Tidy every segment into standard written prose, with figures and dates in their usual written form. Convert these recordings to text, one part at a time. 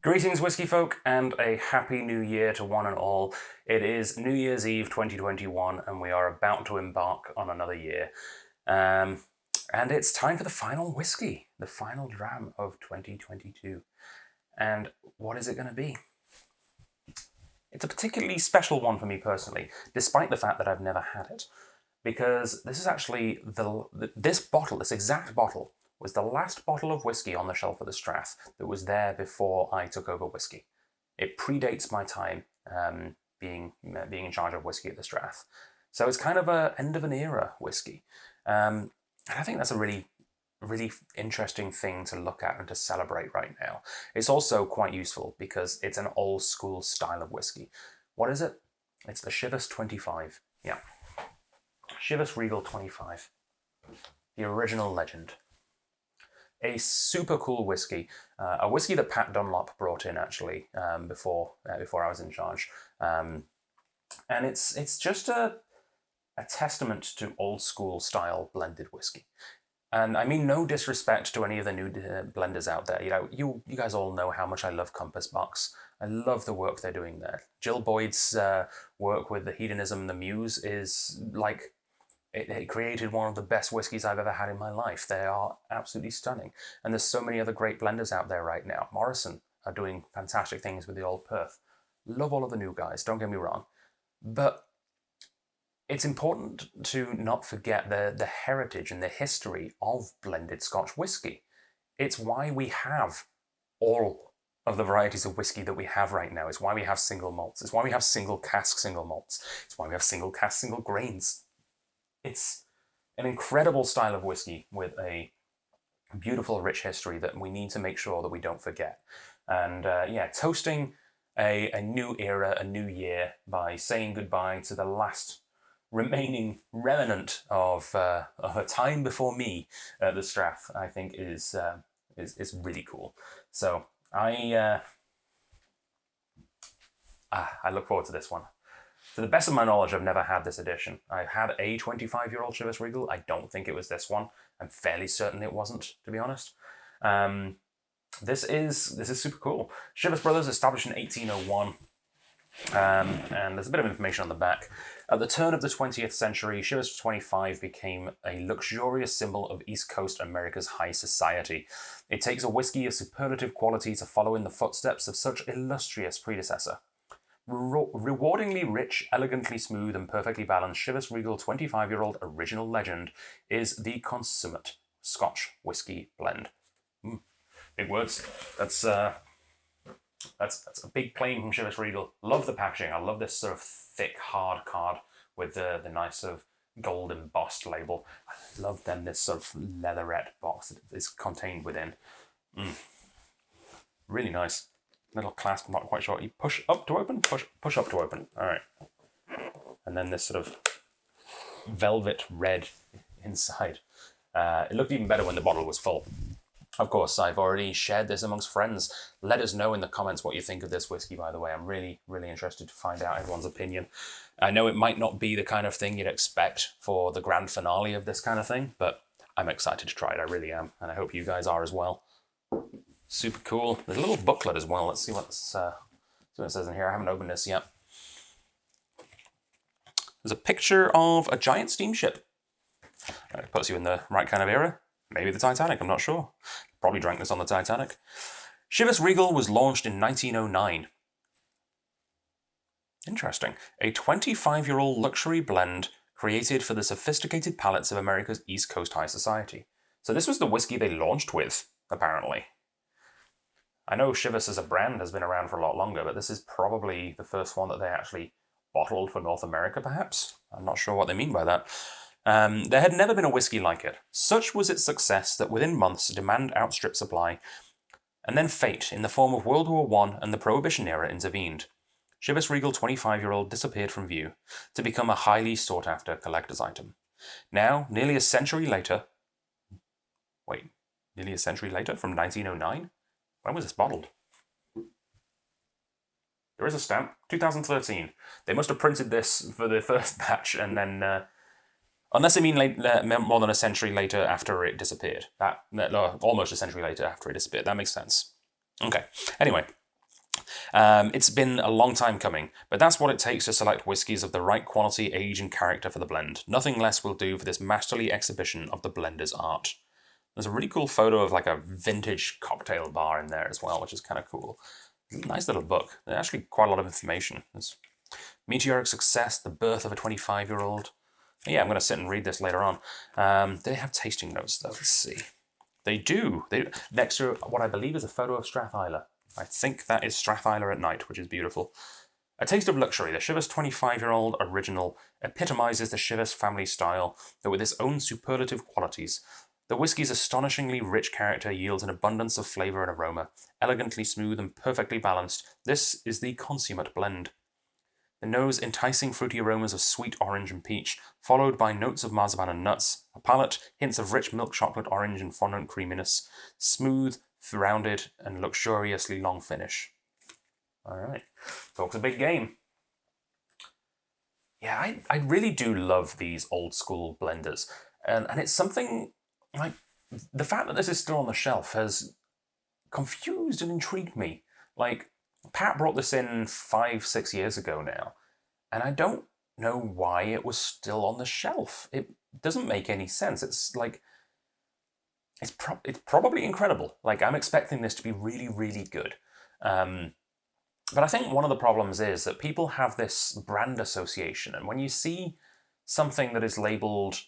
Greetings, whiskey folk, and a happy new year to one and all. It is New Year's Eve 2021, and we are about to embark on another year. And it's time for the final whiskey, the final dram of 2022. And what is it going to be? It's a particularly special one for me personally, despite the fact that I've never had it, because this is actually this exact bottle, was the last bottle of whiskey on the shelf of the Strath that was there before I took over whiskey. It predates my time being in charge of whiskey at the Strath. So it's kind of a end of an era whiskey. And I think that's a really interesting thing to look at and to celebrate right now. It's also quite useful because it's an old school style of whiskey. What is it? It's the Chivas 25. Yeah. Chivas Regal 25. The original legend. A super cool whiskey, a whiskey that Pat Dunlop brought in actually before I was in charge, and it's just a testament to old school style blended whiskey. And I mean no disrespect to any of the new blenders out there. You know, you guys all know how much I love Compass Box. I love the work they're doing there. Jill Boyd's work with the Hedonism and the Muse is like. It created one of the best whiskies I've ever had in my life. They are absolutely stunning. And there's so many other great blenders out there right now. Morrison are doing fantastic things with the Old Perth. Love all of the new guys, don't get me wrong. But it's important to not forget the heritage and the history of blended Scotch whiskey. It's why we have all of the varieties of whiskey that we have right now. It's why we have single malts. It's why we have single cask single malts. It's why we have single cask single grains. It's an incredible style of whiskey with a beautiful, rich history that we need to make sure that we don't forget. And toasting a new era, a new year by saying goodbye to the last remaining remnant of a time before me at the Strath, I think is really cool. So I look forward to this one. To the best of my knowledge, I've never had this edition. I had a 25-year-old Chivas Regal. I don't think it was this one. I'm fairly certain it wasn't, to be honest. This is super cool. Chivas Brothers established in 1801. And there's a bit of information on the back. At the turn of the 20th century, Chivas 25 became a luxurious symbol of East Coast America's high society. It takes a whiskey of superlative quality to follow in the footsteps of such illustrious predecessor. Rewardingly rich, elegantly smooth, and perfectly balanced, Chivas Regal 25-year-old original legend is the consummate Scotch whiskey blend. Big words. That's a big claim from Chivas Regal. Love the packaging. I love this sort of thick, hard card with the nice sort of gold embossed label. I love then this sort of leatherette box that is contained within. Really nice. Little clasp, I'm not quite sure. You push up to open, push up to open. All right. And then this sort of velvet red inside. It looked even better when the bottle was full. Of course, I've already shared this amongst friends. Let us know in the comments what you think of this whiskey, by the way. I'm really interested to find out everyone's opinion. I know it might not be the kind of thing you'd expect for the grand finale of this kind of thing, but I'm excited to try it. I really am. And I hope you guys are as well. Super cool. There's a little booklet as well. Let's see what it says in here. I haven't opened this yet. There's a picture of a giant steamship. It puts you in the right kind of era. Maybe the Titanic, I'm not sure. Probably drank this on the Titanic. Chivas Regal was launched in 1909. Interesting. A 25-year-old luxury blend created for the sophisticated palates of America's East Coast high society. So this was the whiskey they launched with, apparently. I know Chivas as a brand has been around for a lot longer, but this is probably the first one that they actually bottled for North America, perhaps? I'm not sure what they mean by that. There had never been a whiskey like it. Such was its success that within months, demand outstripped supply. And then fate, in the form of World War I and the Prohibition era, intervened. Chivas Regal 25-year-old disappeared from view, to become a highly sought-after collector's item. Now, nearly a century later, from 1909? When was this bottled? There is a stamp, 2013. They must have printed this for the first batch and then, unless they mean more than a century later after it disappeared. Almost a century later after it disappeared. That makes sense. Okay, anyway, It's been a long time coming, but that's what it takes to select whiskies of the right quality, age, and character for the blend. Nothing less will do for this masterly exhibition of the blender's art. There's a really cool photo of like a vintage cocktail bar in there as well, which is kind of cool. Nice little book. There's actually quite a lot of information. There's meteoric success, the birth of a 25-year-old. Yeah, I'm going to sit and read this later on. They have tasting notes though. Let's see. They do. Next to what I believe is a photo of Strathisla. I think that is Strathisla at night, which is beautiful. A taste of luxury. The Chivas 25-year-old original epitomizes the Chivas family style, though with its own superlative qualities. The whiskey's astonishingly rich character yields an abundance of flavour and aroma, elegantly smooth and perfectly balanced. This is the consummate blend. The nose, enticing fruity aromas of sweet orange and peach, followed by notes of marzipan and nuts. A palate, hints of rich milk chocolate, orange, and fondant creaminess. Smooth, rounded, and luxuriously long finish. All right, talk's a big game. Yeah, I really do love these old school blenders, and it's something like the fact that this is still on the shelf has confused and intrigued me. Like, Pat brought this in 5-6 years ago now, and I don't know why it was still on the shelf. It doesn't make any sense. It's like, it's probably incredible. Like, I'm expecting this to be really, really good. But I think one of the problems is that people have this brand association, and when you see something that is labeled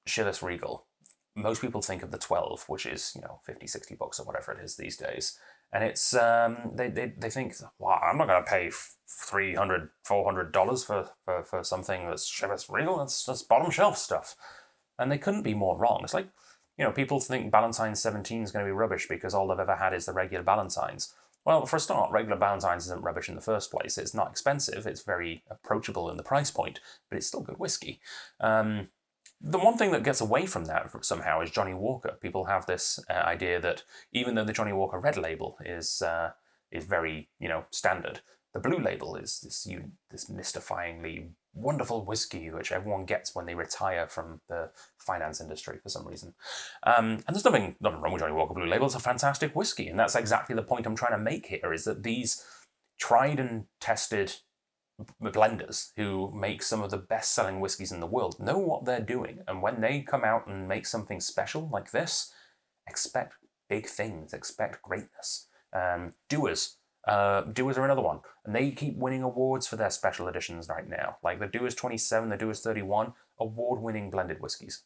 Chivas Regal, most people think of the 12, which is, $50-$60 or whatever it is these days. And it's, they think, wow, I'm not going to pay $300-$400 for something that's Chivas Regal. That's bottom shelf stuff. And they couldn't be more wrong. It's like, people think Ballantine's 17 is going to be rubbish because all they've ever had is the regular Ballantine's. Well, for a start, regular Ballantine's isn't rubbish in the first place. It's not expensive. It's very approachable in the price point, but it's still good whiskey. The one thing that gets away from that somehow is Johnny Walker. People have this idea that even though the Johnny Walker red label is very standard, the blue label is this mystifyingly wonderful whiskey which everyone gets when they retire from the finance industry for some reason. And there's nothing wrong with Johnny Walker Blue Label. It's a fantastic whiskey, and that's exactly the point I'm trying to make here, is that these tried and tested blenders who make some of the best-selling whiskies in the world know what they're doing, and when they come out and make something special like this, expect big things, expect greatness. Dewar's are another one, and they keep winning awards for their special editions right now, like the Dewar's 27, the Dewar's 31, award-winning blended whiskies.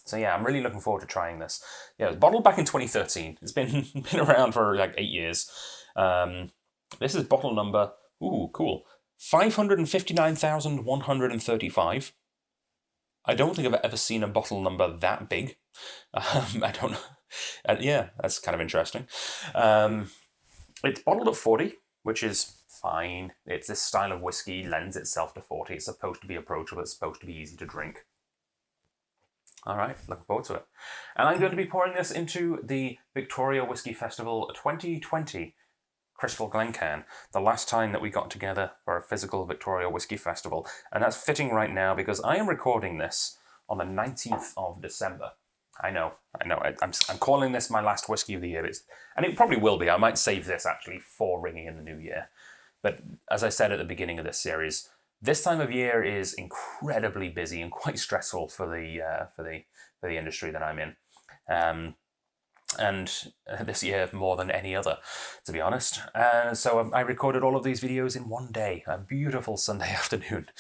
So yeah, I'm really looking forward to trying this. Yeah, it was bottled back in 2013. It's been around for like 8 years. This is bottle number, cool, 559,135. I don't think I've ever seen a bottle number that big. I don't know. Yeah, that's kind of interesting. It's bottled at 40, which is fine. It's this style of whiskey lends itself to 40. It's supposed to be approachable. It's supposed to be easy to drink. All right, looking forward to it. And I'm going to be pouring this into the Victoria Whisky Festival 2020 Crystal Glencairn, the last time that we got together for a physical Victoria Whisky Festival. And that's fitting right now because I am recording this on the 19th of December. I know. I'm calling this my last whiskey of the year. And it probably will be. I might save this actually for ringing in the new year. But as I said at the beginning of this series, this time of year is incredibly busy and quite stressful for the industry that I'm in. And this year more than any other, to be honest. So I recorded all of these videos in one day, a beautiful Sunday afternoon.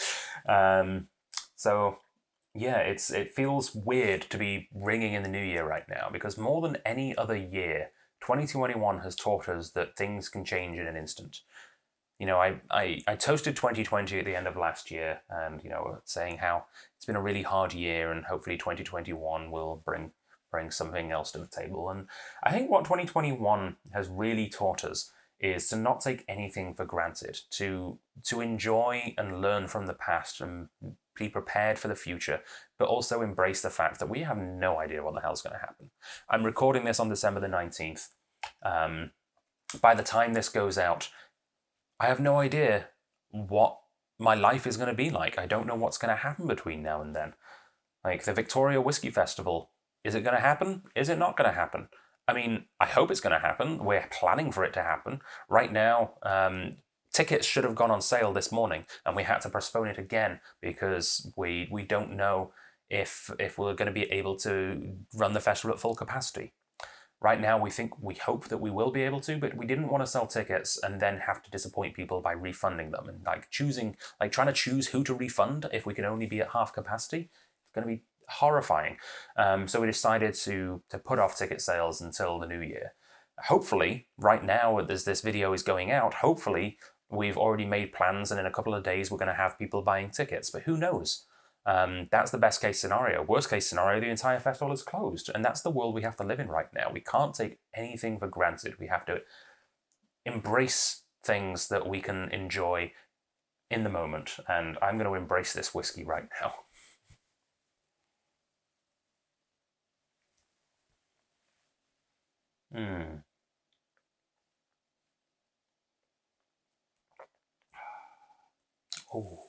So yeah, it feels weird to be ringing in the new year right now, because more than any other year, 2021 has taught us that things can change in an instant. I toasted 2020 at the end of last year, and saying how it's been a really hard year, and hopefully 2021 will bring something else to the table. And I think what 2021 has really taught us is to not take anything for granted, to enjoy and learn from the past and be prepared for the future, but also embrace the fact that we have no idea what the hell's going to happen. I'm recording this on December the 19th. By the time this goes out, I have no idea what my life is going to be like. I don't know what's going to happen between now and then. Like the Victoria Whisky Festival, is it going to happen? Is it not going to happen? I mean, I hope it's going to happen. We're planning for it to happen. Right now, tickets should have gone on sale this morning, and we had to postpone it again because we don't know if we're going to be able to run the festival at full capacity. Right now, we hope that we will be able to, but we didn't want to sell tickets and then have to disappoint people by refunding them and trying to choose who to refund if we can only be at half capacity. It's going to be horrifying. So we decided to put off ticket sales until the new year. Hopefully, right now, as this video is going out, hopefully we've already made plans and in a couple of days we're going to have people buying tickets, but who knows? That's the best case scenario. Worst case scenario, the entire festival is closed, and that's the world we have to live in right now. We can't take anything for granted. We have to embrace things that we can enjoy in the moment, and I'm going to embrace this whiskey right now. Mm. Oh.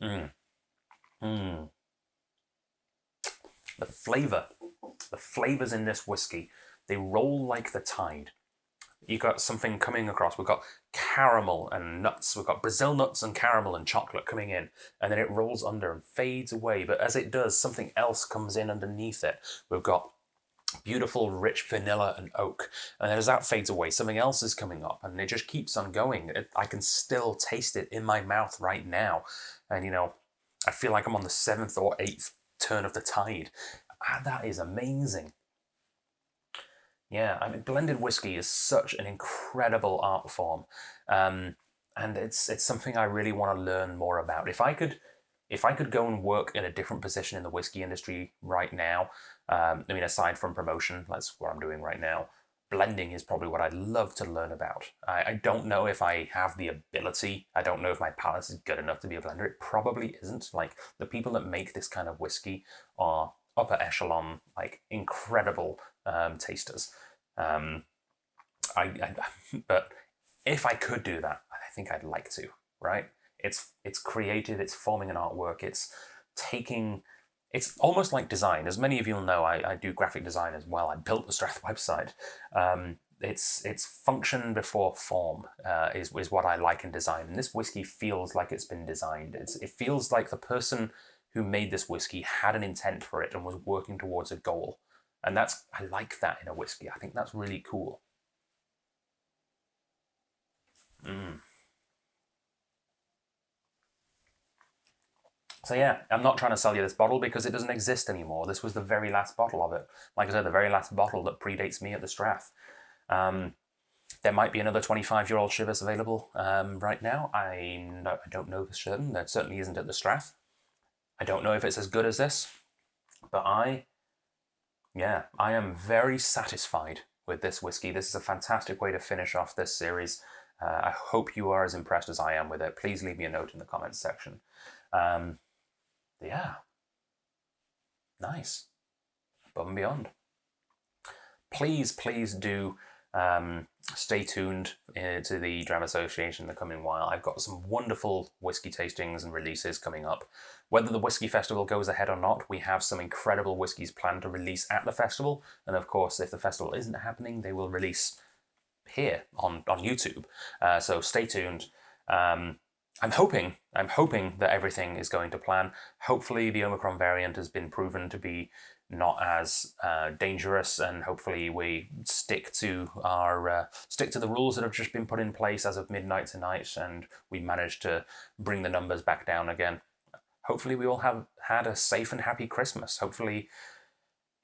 Mm. Mm. The flavors in this whiskey, they roll like the tide. You got something coming across. We've got caramel and nuts. We've got Brazil nuts and caramel and chocolate coming in, and then it rolls under and fades away. But as it does, something else comes in underneath it. We've got beautiful, rich vanilla and oak. And then as that fades away, something else is coming up, and it just keeps on going. I can still taste it in my mouth right now. And, I feel like I'm on the 7th or 8th turn of the tide. That is amazing. Yeah, I mean, blended whiskey is such an incredible art form, and it's something I really want to learn more about. If I could go and work in a different position in the whiskey industry right now, I mean, aside from promotion, that's what I'm doing right now. Blending is probably what I'd love to learn about. I don't know if I have the ability. I don't know if my palate is good enough to be a blender. It probably isn't. Like, the people that make this kind of whiskey are upper echelon, like incredible tasters. Um, but if I could do that, I think I'd like to. Right? It's creative. It's forming an artwork. Taking. It's almost like design. As many of you will know, I do graphic design as well. I built the Strath website. It's function before form is what I like in design. And this whiskey feels like it's been designed. It feels like the person who made this whiskey had an intent for it and was working towards a goal. And I like that in a whiskey. I think that's really cool. Mm. So yeah, I'm not trying to sell you this bottle because it doesn't exist anymore. This was the very last bottle of it. Like I said, the very last bottle that predates me at the Strath. Um, there might be another 25-year-old Chivas available right now. I don't know for certain. There certainly isn't at the Strath. I don't know if it's as good as this, but I am very satisfied with this whiskey. This is a fantastic way to finish off this series. I hope you are as impressed as I am with it. Please leave me a note in the comments section. Um, yeah, nice. Above and beyond. Please do stay tuned to the Dram Association in the coming while. I've got some wonderful whiskey tastings and releases coming up. Whether the Whiskey Festival goes ahead or not, we have some incredible whiskies planned to release at the festival. And of course, if the festival isn't happening, they will release here on YouTube. So stay tuned. I'm hoping that everything is going to plan. Hopefully the Omicron variant has been proven to be not as dangerous, and hopefully we stick to the rules that have just been put in place as of midnight tonight, and we manage to bring the numbers back down again. Hopefully we all have had a safe and happy Christmas. Hopefully,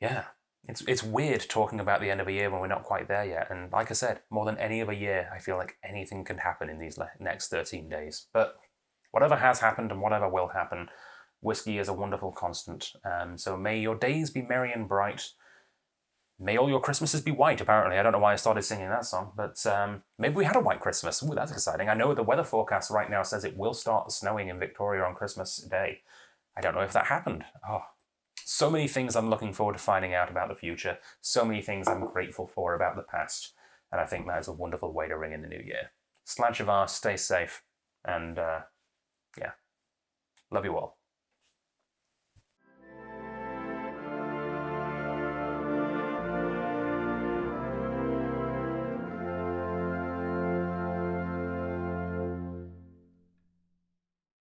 yeah. It's weird talking about the end of a year when we're not quite there yet. And like I said, more than any other year, I feel like anything can happen in these next 13 days. But whatever has happened and whatever will happen, whiskey is a wonderful constant. So may your days be merry and bright. May all your Christmases be white, apparently. I don't know why I started singing that song, but maybe we had a white Christmas. Ooh, that's exciting. I know the weather forecast right now says it will start snowing in Victoria on Christmas Day. I don't know if that happened. Oh, so many things I'm looking forward to finding out about the future. So many things I'm grateful for about the past. And I think that is a wonderful way to ring in the new year. Slán Chivas, stay safe, and yeah, love you all.